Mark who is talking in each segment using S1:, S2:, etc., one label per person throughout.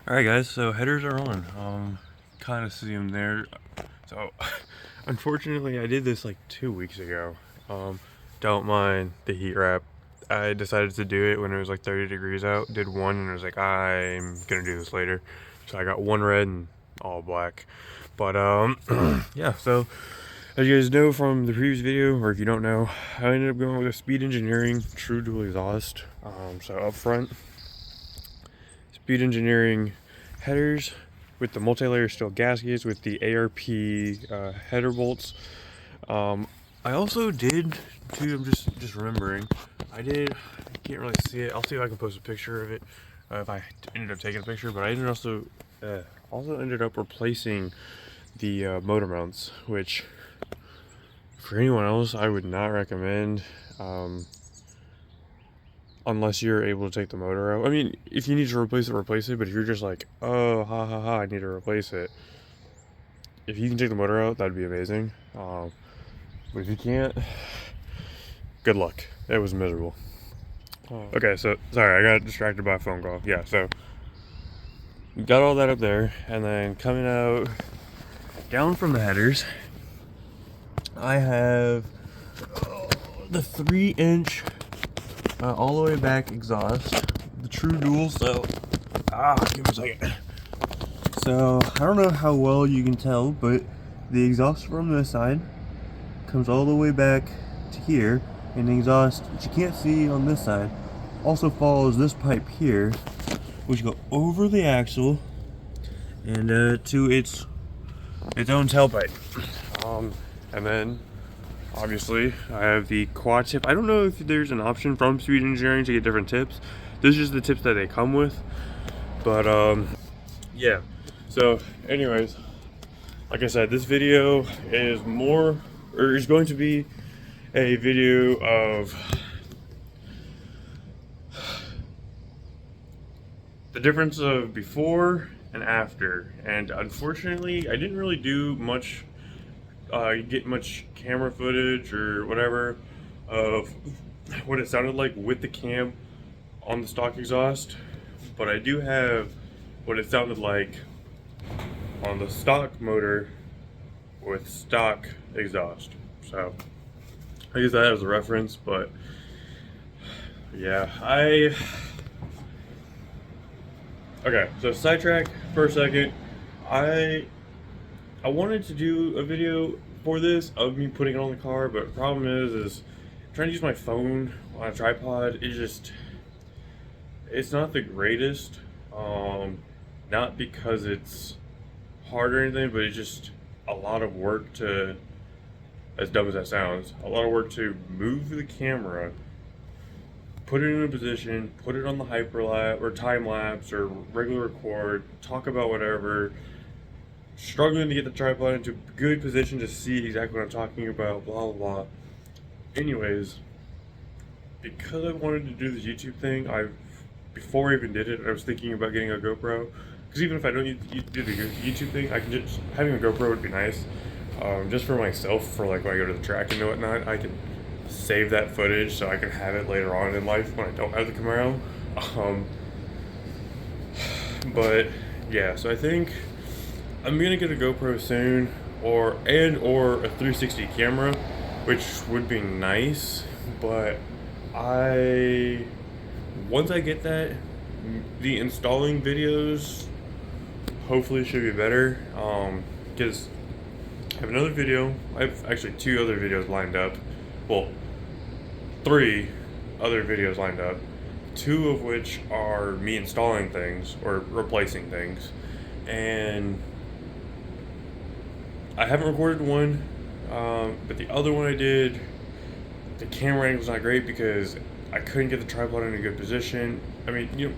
S1: Alright guys, so headers are on. Kind of see them there. So, unfortunately I did this like 2 weeks ago. Don't mind the heat wrap. I decided to do it when it was like 30 degrees out. Did one and I was like, I'm gonna do this later. So I got one red and all black. But yeah, so as you guys know from the previous video, or if you don't know, I ended up going with a Speed Engineering True Dual Exhaust. So up front, Speed Engineering headers with the multi-layer steel gaskets with the ARP header bolts. I also did too, I'm just remembering, I can't really see it. I'll see if I can post a picture of it if I ended up taking a picture, but I also ended up replacing the motor mounts, which for anyone else I would not recommend. Unless you're able to take the motor out. I mean, if you need to replace it, but if you're just like, oh, I need to replace it. If you can take the motor out, that'd be amazing. But if you can't, good luck. It was miserable. Okay, so, sorry, I got distracted by a phone call. Yeah, so, got all that up there, and then coming out, down from the headers, I have the 3-inch all the way back exhaust, the True Dual. So give me a second. So I don't know how well you can tell, but the exhaust from this side comes all the way back to here, and the exhaust that you can't see on this side also follows this pipe here, which go over the axle and to its own tailpipe. And then obviously, I have the quad tip. I don't know if there's an option from Speed Engineering to get different tips. This is just the tips that they come with. But, yeah. So, anyways, like I said, this video is going to be a video of the difference of before and after. And unfortunately, I didn't really do much get much camera footage or whatever of what it sounded like with the cam on the stock exhaust, but I do have what it sounded like on the stock motor with stock exhaust. So I use that as a reference, but yeah, okay, so sidetrack for a second. I wanted to do a video for this of me putting it on the car, but the problem is trying to use my phone on a tripod. It's not the greatest. Not because it's hard or anything, but it's just a lot of work to, as dumb as that sounds, a lot of work to move the camera, put it in a position, put it on the hyperlapse or time lapse or regular record, talk about whatever, struggling to get the tripod into a good position to see exactly what I'm talking about, blah, blah, blah. Anyways, because I wanted to do this YouTube thing, before I even did it, I was thinking about getting a GoPro. Because even if I don't do the YouTube thing, having a GoPro would be nice. Just for myself, for like when I go to the track and whatnot, I can save that footage so I can have it later on in life when I don't have the Camaro. But yeah, so I think I'm gonna get a GoPro soon, or a 360 camera, which would be nice. But once I get that, the installing videos hopefully should be better. Because I have another video. I have actually 2 other videos lined up. Well, 3 other videos lined up. 2 of which are me installing things or replacing things, and I haven't recorded one, but the other one I did, the camera angle was not great because I couldn't get the tripod in a good position. I mean,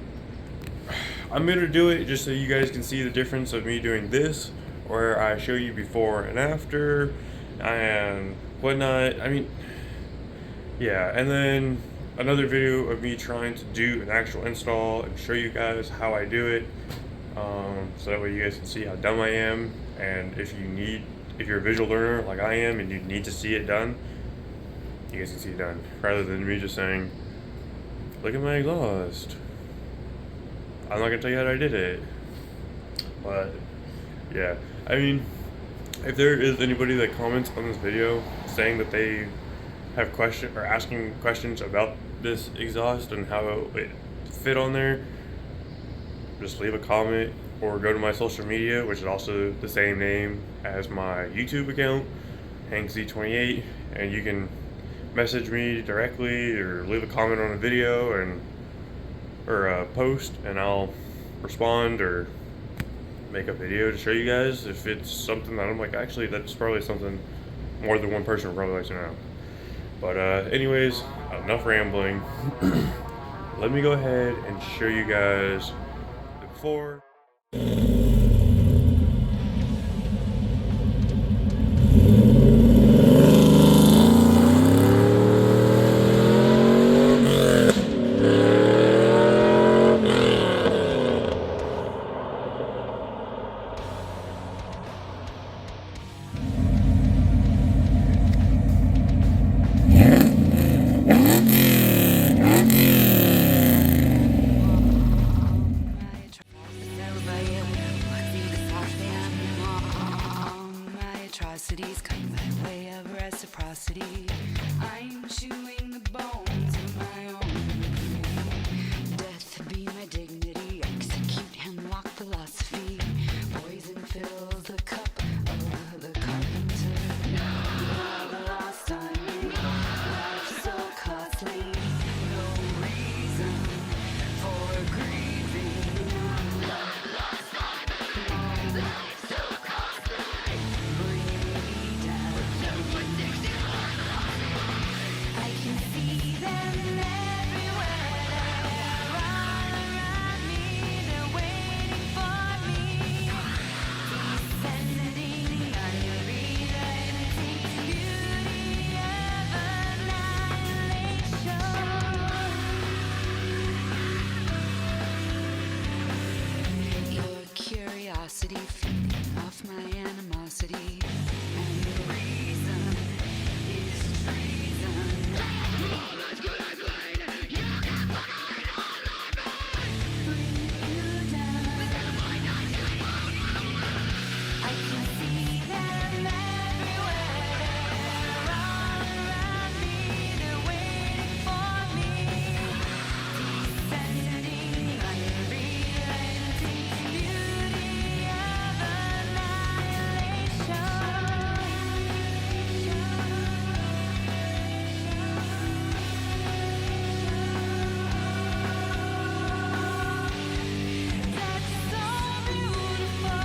S1: I'm gonna do it just so you guys can see the difference of me doing this, where I show you before and after, and whatnot. I mean, yeah, and then another video of me trying to do an actual install and show you guys how I do it. So that way you guys can see how dumb I am, and if you're a visual learner like I am and you need to see it done, you guys can see it done, rather than me just saying, look at my exhaust. I'm not gonna tell you how I did it. But yeah, I mean, if there is anybody that comments on this video saying that they have question or asking questions about this exhaust and how it fit on there, just leave a comment or go to my social media, which is also the same name as my YouTube account, HankZ28, and you can message me directly or leave a comment on a video or a post, and I'll respond or make a video to show you guys if it's something that I'm like, actually that's probably something more than one person would probably like to know. But anyways, enough rambling. Let me go ahead and show you guys the before.
S2: Come by way of reciprocity. I'm chewing the bones of my own. Death be my dignity. Execute hemlock philosophy. Poison fills the cup of the carpenter. Love lost on me. Life so costly. No reason for grieving. Love lost on me. Life so costly. Bring me down. I can see them everywhere. They're all around me. They're waiting for me. Descending, unrelenting beauty of annihilation. Your curiosity feeding off my animosity, and the reason is treason. Bring you down. I can see them everywhere. They're all around me. They're waiting for me. Descending, unrelenting beauty of annihilation. That's so beautiful.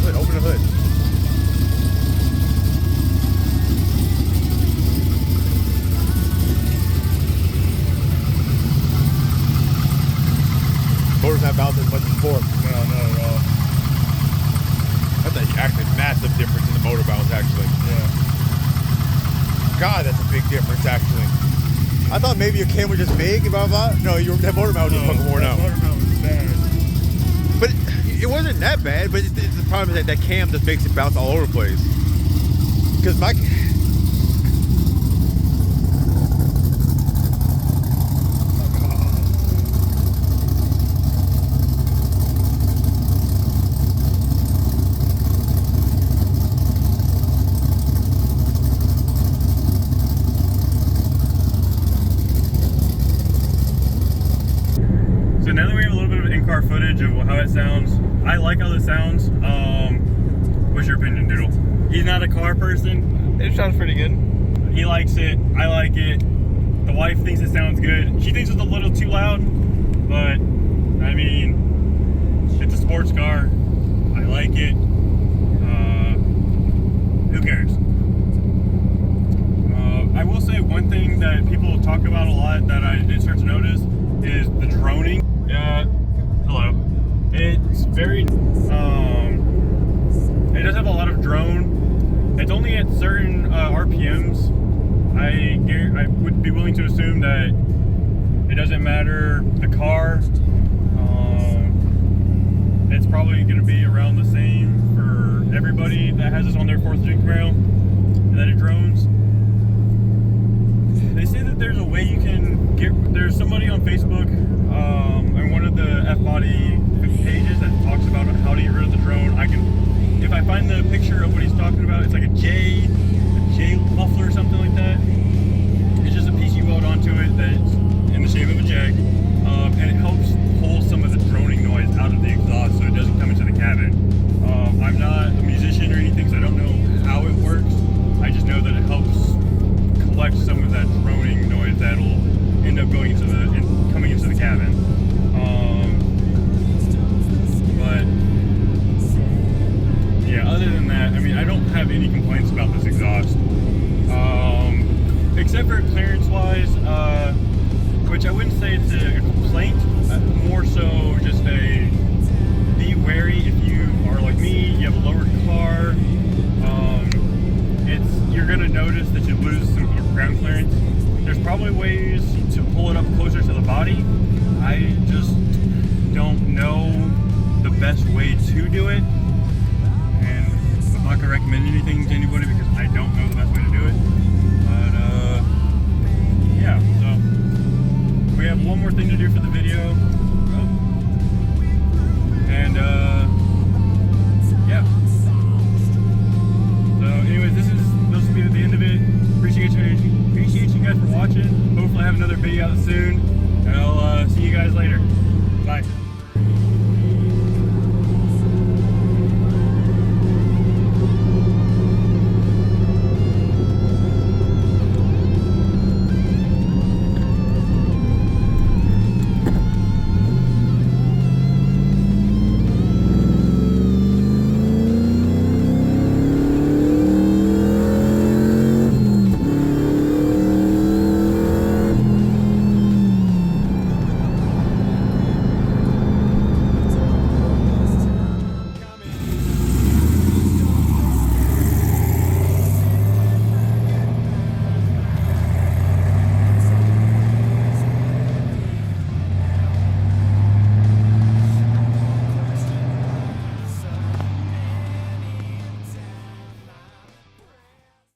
S1: Open the hood. Motor's not bouncing as much as before.
S3: No, not at all.
S4: That's actually a massive difference in the motor bounce, actually.
S3: Yeah.
S4: God, that's a big difference, actually. I thought maybe your cam was just big, blah, blah. No, that motor mount was just fucking worn out.
S3: Motor mount was bad.
S4: But it wasn't that bad, but the problem is that cam just makes it bounce all over the place. Because my...
S1: So now that we have a little bit of in-car footage of how it sounds, I like how this sounds. What's your opinion, Doodle? He's not a car person.
S3: It sounds pretty good.
S5: He likes it. I like it. The wife thinks it sounds good. She thinks it's a little too loud, but I mean, it's a sports car. I like it. Who cares? I will say one thing that people talk about a lot that I did start to notice is the droning. Hello. It's very, it does have a lot of drone. It's only at certain RPMs. I would be willing to assume that it doesn't matter the car. It's probably going to be around the same for everybody that has this on their 4th Gen Camaro, that it drones. They say that there's a way you can get. There's somebody on Facebook, on one of the F-Body pages that talks about how to get rid of the drone. If I find the picture of what he's talking about, it's like a J muffler or something like that. It's just a piece you weld onto it that's in the shape of a J, and it helps pull some of the droning noise out of the exhaust so it doesn't come into the cabin. I'm not a musician or anything, so I don't know how it works. I just know that it helps collect some of that droning noise that'll end up coming into the cabin. But yeah, other than that, I mean, I don't have any complaints about this exhaust, except for clearance-wise, which I wouldn't say it's a complaint, more so just be wary if you are like me, you have a lowered car. You're going to notice that you lose some ground clearance. There's probably ways to pull it up closer to the body. I just don't know the best way to do it. And I'm not going to recommend anything to anybody because I don't know the best way to do it. But, yeah, so we have one more thing to do for the video. And, yeah. So, anyways, this will be the end of it. Appreciate you guys for watching. Hopefully I have another video out soon.